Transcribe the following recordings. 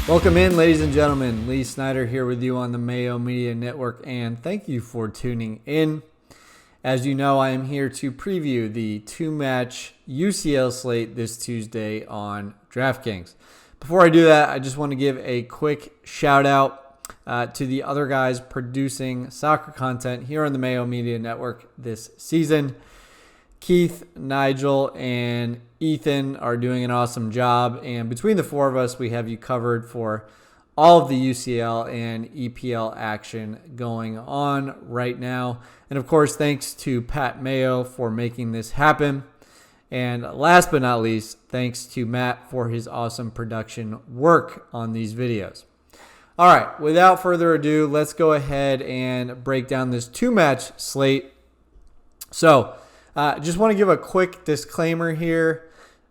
Welcome in, ladies and gentlemen. Lee Snyder here with you on the Mayo Media Network, and thank you for tuning in. As you know, I am here to preview the two-match UCL slate this Tuesday on DraftKings. Before I do that, I just want to give a quick shout-out to the other guys producing soccer content here on the Mayo Media Network this season. Keith, Nigel, and Ethan are doing an awesome job, and between the four of us, we have you covered for all of the UCL and EPL action going on right now. And of course, thanks to Pat Mayo for making this happen. And last but not least, thanks to Matt for his awesome production work on these videos. All right, without further ado, let's go ahead and break down this two-match slate. So, just want to give a quick disclaimer here.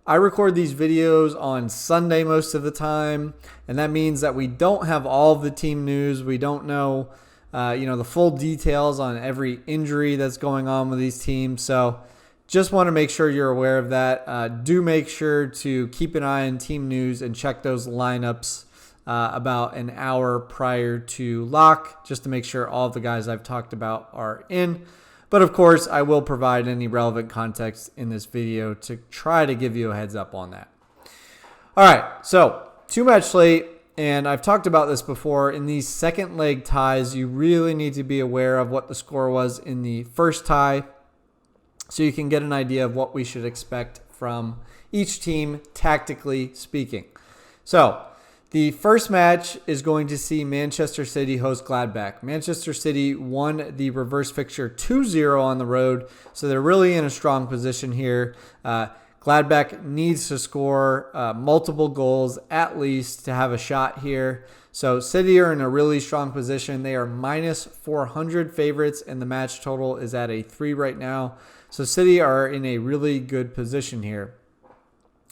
I record these videos on Sunday most of the time, and that means that we don't have all of the team news. We don't know, the full details on every injury that's going on with these teams. So just want to make sure you're aware of that. Do make sure to keep an eye on team news and check those lineups about an hour prior to lock, just to make sure all of the guys I've talked about are in. But of course, I will provide any relevant context in this video to try to give you a heads up on that. All right, so two-match slate, and I've talked about this before. In these second leg ties, you really need to be aware of what the score was in the first tie so you can get an idea of what we should expect from each team, tactically speaking. So, the first match is going to see Manchester City host Gladbach. Manchester City won the reverse fixture 2-0 on the road, so they're really in a strong position here. Gladbach needs to score multiple goals at least to have a shot here. So City are in a really strong position. They are minus 400 favorites, and the match total is at a 3 right now. So City are in a really good position here.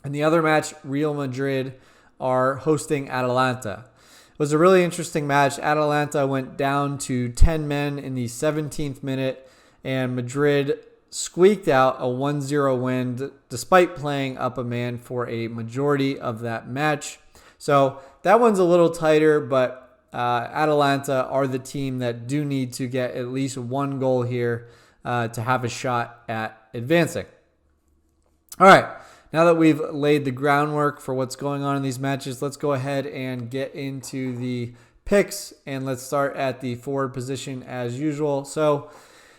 In the other match, Real Madrid are hosting Atalanta. It was a really interesting match. Atalanta went down to 10 men in the 17th minute, and Madrid squeaked out a 1-0 win despite playing up a man for a majority of that match. So that one's a little tighter, but Atalanta are the team that do need to get at least one goal here to have a shot at advancing. All right. Now that we've laid the groundwork for what's going on in these matches, let's go ahead and get into the picks, and let's start at the forward position as usual. So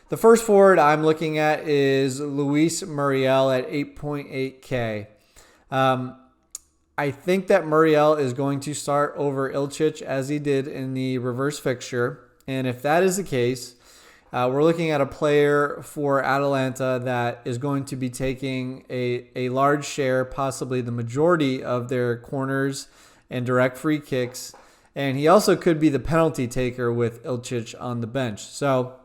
the first forward I'm looking at is Luis Muriel at 8.8K. I think that Muriel is going to start over Ilčić as he did in the reverse fixture, and if that is the case, we're looking at a player for Atalanta that is going to be taking a large share, possibly the majority of their corners and direct free kicks. And he also could be the penalty taker with Ilčić on the bench. So,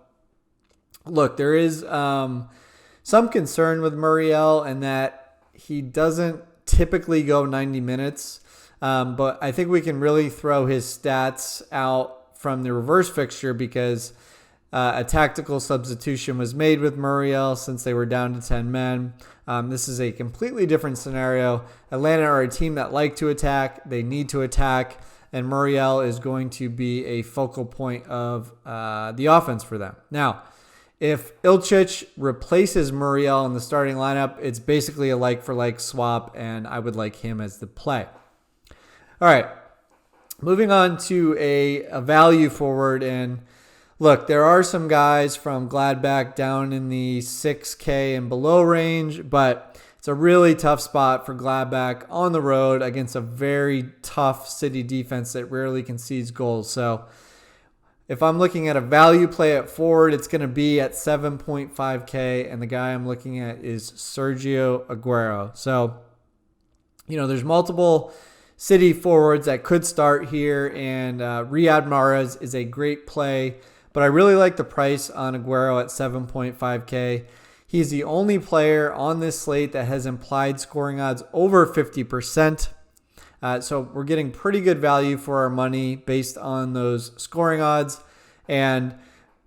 look, there is some concern with Muriel in that he doesn't typically go 90 minutes. But I think we can really throw his stats out from the reverse fixture because a tactical substitution was made with Muriel since they were down to 10 men. This is a completely different scenario. Atlanta are a team that like to attack. They need to attack. And Muriel is going to be a focal point of the offense for them. Now, if Ilčić replaces Muriel in the starting lineup, it's basically a like-for-like swap, and I would like him as the play. All right, moving on to a value forward, and look, there are some guys from Gladbach down in the 6K and below range, but it's a really tough spot for Gladbach on the road against a very tough City defense that rarely concedes goals. So if I'm looking at a value play at forward, it's going to be at 7.5K, and the guy I'm looking at is Sergio Aguero. So, there's multiple City forwards that could start here, and Riyad Mahrez is a great play. But I really like the price on Aguero at 7.5K. He's the only player on this slate that has implied scoring odds over 50%. So we're getting pretty good value for our money based on those scoring odds. And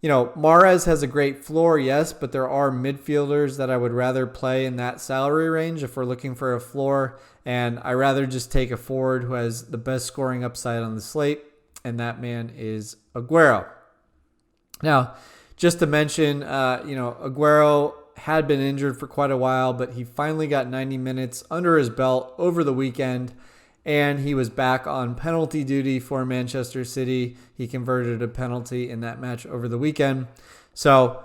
Mahrez has a great floor, yes, but there are midfielders that I would rather play in that salary range if we're looking for a floor. And I rather just take a forward who has the best scoring upside on the slate, and that man is Aguero. Now, just to mention, Aguero had been injured for quite a while, but he finally got 90 minutes under his belt over the weekend, and he was back on penalty duty for Manchester City. He converted a penalty in that match over the weekend. So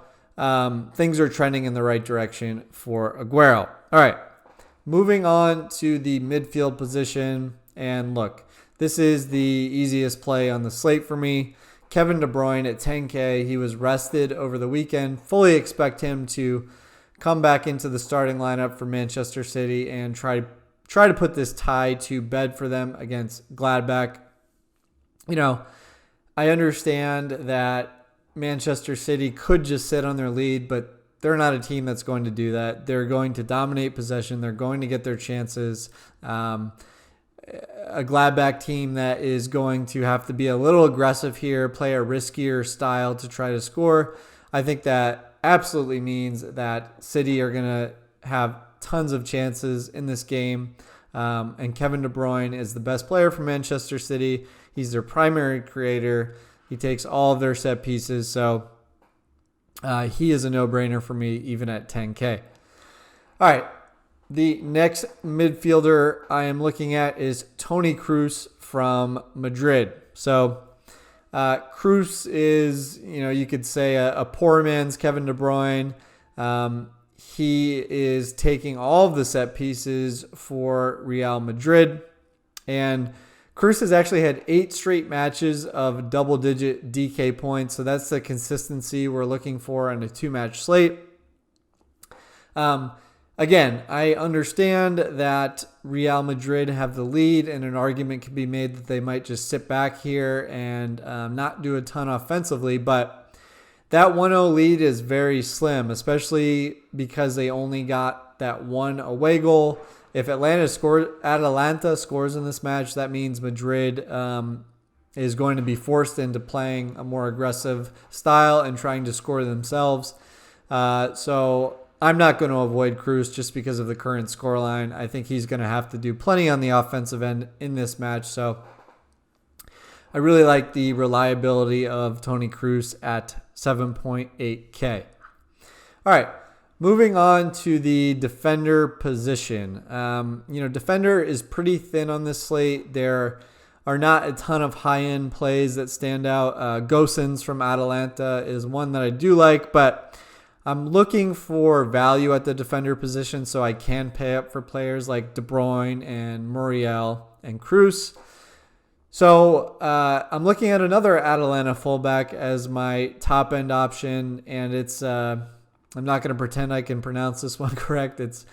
things are trending in the right direction for Aguero. All right, moving on to the midfield position. And look, this is the easiest play on the slate for me. Kevin De Bruyne at 10K. He was rested over the weekend. Fully expect him to come back into the starting lineup for Manchester City and try to put this tie to bed for them against Gladbach. I understand that Manchester City could just sit on their lead, but they're not a team that's going to do that. They're going to dominate possession. They're going to get their chances. A Gladbach team that is going to have to be a little aggressive here, play a riskier style to try to score. I think that absolutely means that City are going to have tons of chances in this game. And Kevin De Bruyne is the best player for Manchester City. He's their primary creator. He takes all of their set pieces. So he is a no-brainer for me, even at 10K. All right. The next midfielder I am looking at is Toni Kroos from Madrid. So Kroos is, you could say a poor man's Kevin De Bruyne. He is taking all of the set pieces for Real Madrid. And Kroos has actually had 8 straight matches of double-digit DK points. So that's the consistency we're looking for on a 2-match slate. Again, I understand that Real Madrid have the lead, and an argument could be made that they might just sit back here and not do a ton offensively. But that 1-0 lead is very slim, especially because they only got that one away goal. If Atalanta scores in this match, that means Madrid is going to be forced into playing a more aggressive style and trying to score themselves. So I'm not going to avoid Kroos just because of the current scoreline. I think he's going to have to do plenty on the offensive end in this match. So I really like the reliability of Toni Kroos at 7.8K. All right, moving on to the defender position. Defender is pretty thin on this slate. There are not a ton of high-end plays that stand out. Gosens from Atalanta is one that I do like, but I'm looking for value at the defender position so I can pay up for players like De Bruyne and Muriel and Kroos. So I'm looking at another Atalanta fullback as my top-end option, and it's I'm not going to pretend I can pronounce this one correct. It's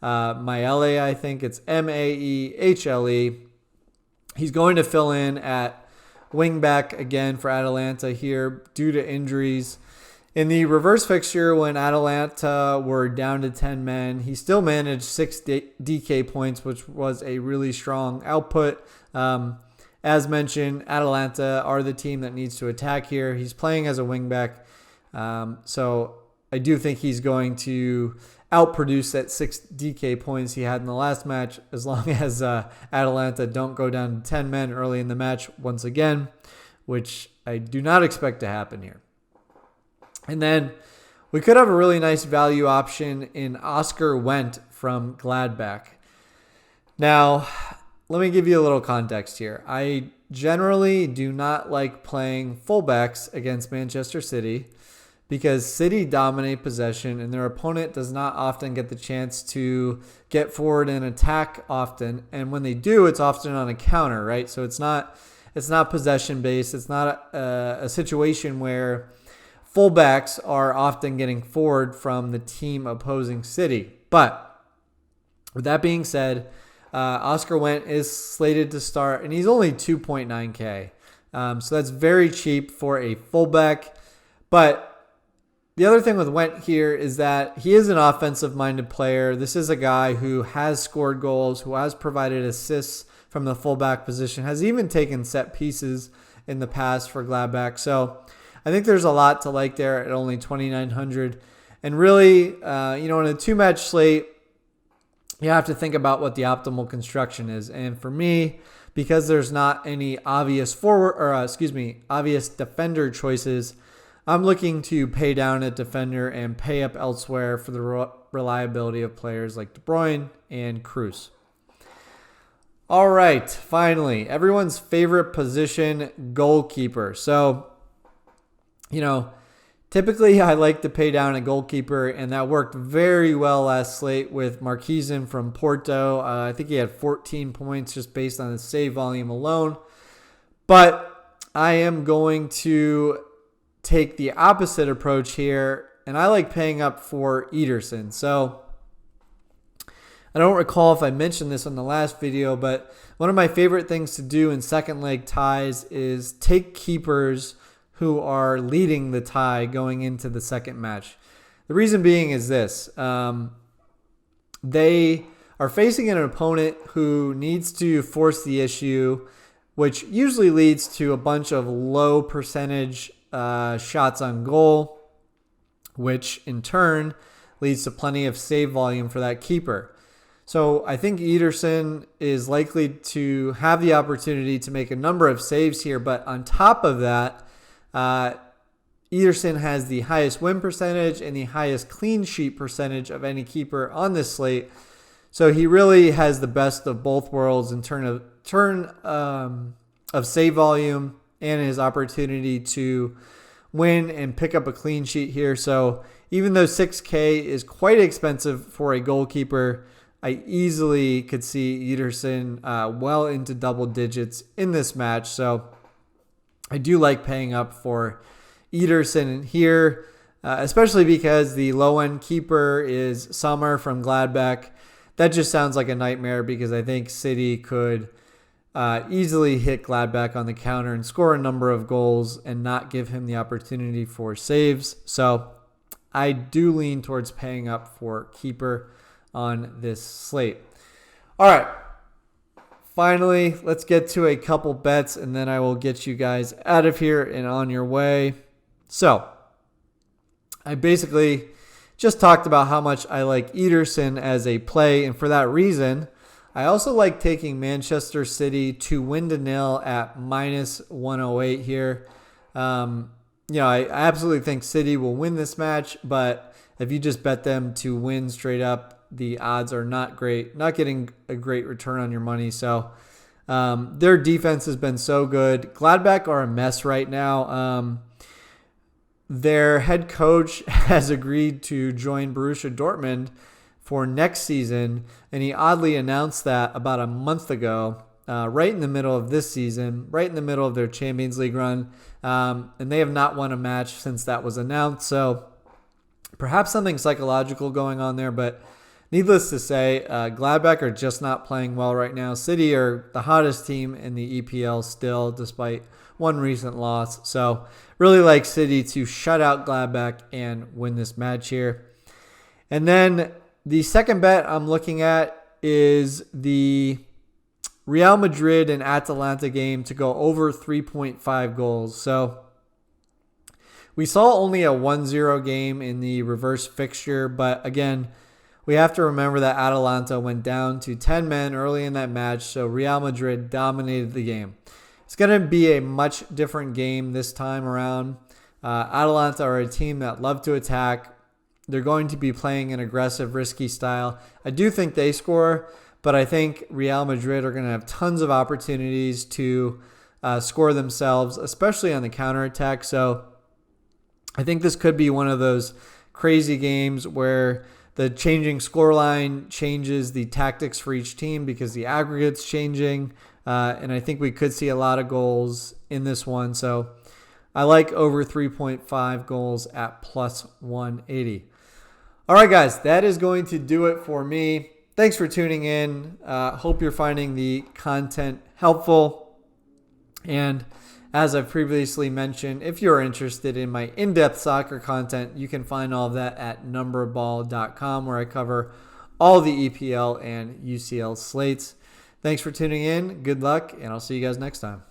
Maele, I think. It's Maehle. He's going to fill in at wingback again for Atalanta here due to injuries. In the reverse fixture, when Atalanta were down to 10 men, he still managed 6 DK points, which was a really strong output. As mentioned, Atalanta are the team that needs to attack here. He's playing as a wingback, so I do think he's going to outproduce that 6 DK points he had in the last match, as long as Atalanta don't go down to 10 men early in the match once again, which I do not expect to happen here. And then we could have a really nice value option in Oscar Wendt from Gladbach. Now, let me give you a little context here. I generally do not like playing fullbacks against Manchester City because City dominate possession and their opponent does not often get the chance to get forward and attack often. And when they do, it's often on a counter, right? So it's not possession based. It's not a situation where fullbacks are often getting forward from the team opposing City. But with that being said, Oscar Wendt is slated to start, and he's only 2.9K. So that's very cheap for a fullback. But the other thing with Wendt here is that he is an offensive-minded player. This is a guy who has scored goals, who has provided assists from the fullback position, has even taken set pieces in the past for Gladbach. So I think there's a lot to like there at only 2,900. And really, in a 2-match slate, you have to think about what the optimal construction is. And for me, because there's not any obvious obvious defender choices, I'm looking to pay down at defender and pay up elsewhere for the reliability of players like De Bruyne and Kroos. All right, finally, everyone's favorite position, goalkeeper. So, typically I like to pay down a goalkeeper, and that worked very well last slate with Marquezin from Porto. I think he had 14 points just based on his save volume alone. But I am going to take the opposite approach here, and I like paying up for Ederson. So I don't recall if I mentioned this in the last video, but one of my favorite things to do in second leg ties is take keepers who are leading the tie going into the second match. The reason being is this. They are facing an opponent who needs to force the issue, which usually leads to a bunch of low percentage shots on goal, which in turn leads to plenty of save volume for that keeper. So I think Ederson is likely to have the opportunity to make a number of saves here, but on top of that, Ederson has the highest win percentage and the highest clean sheet percentage of any keeper on this slate. So he really has the best of both worlds in terms of save volume and his opportunity to win and pick up a clean sheet here. So even though 6K is quite expensive for a goalkeeper, I easily could see Ederson well into double digits in this match. So I do like paying up for Ederson here, especially because the low-end keeper is Sommer from Gladbach. That just sounds like a nightmare because I think City could easily hit Gladbach on the counter and score a number of goals and not give him the opportunity for saves. So I do lean towards paying up for keeper on this slate. All right. Finally, let's get to a couple bets, and then I will get you guys out of here and on your way. So, I basically just talked about how much I like Ederson as a play, and for that reason, I also like taking Manchester City to win to nil at minus 108 here. I absolutely think City will win this match, but if you just bet them to win straight up, the odds are not great, not getting a great return on your money. So their defense has been so good. Gladbach are a mess right now. Their head coach has agreed to join Borussia Dortmund for next season, and he oddly announced that about a month ago, right in the middle of this season, right in the middle of their Champions League run, and they have not won a match since that was announced. So perhaps something psychological going on there, but needless to say, Gladbach are just not playing well right now. City are the hottest team in the EPL still, despite one recent loss. So really like City to shut out Gladbach and win this match here. And then the second bet I'm looking at is the Real Madrid and Atalanta game to go over 3.5 goals. So we saw only a 1-0 game in the reverse fixture, but again, we have to remember that Atalanta went down to 10 men early in that match, so Real Madrid dominated the game. It's going to be a much different game this time around. Atalanta are a team that love to attack. They're going to be playing an aggressive, risky style. I do think they score, but I think Real Madrid are going to have tons of opportunities to score themselves, especially on the counterattack. So I think this could be one of those crazy games where the changing scoreline changes the tactics for each team because the aggregate's changing. And I think we could see a lot of goals in this one. So I like over 3.5 goals at plus 180. All right, guys, that is going to do it for me. Thanks for tuning in. Hope you're finding the content helpful. And as I've previously mentioned, if you're interested in my in-depth soccer content, you can find all of that at numberball.com, where I cover all the EPL and UCL slates. Thanks for tuning in. Good luck, and I'll see you guys next time.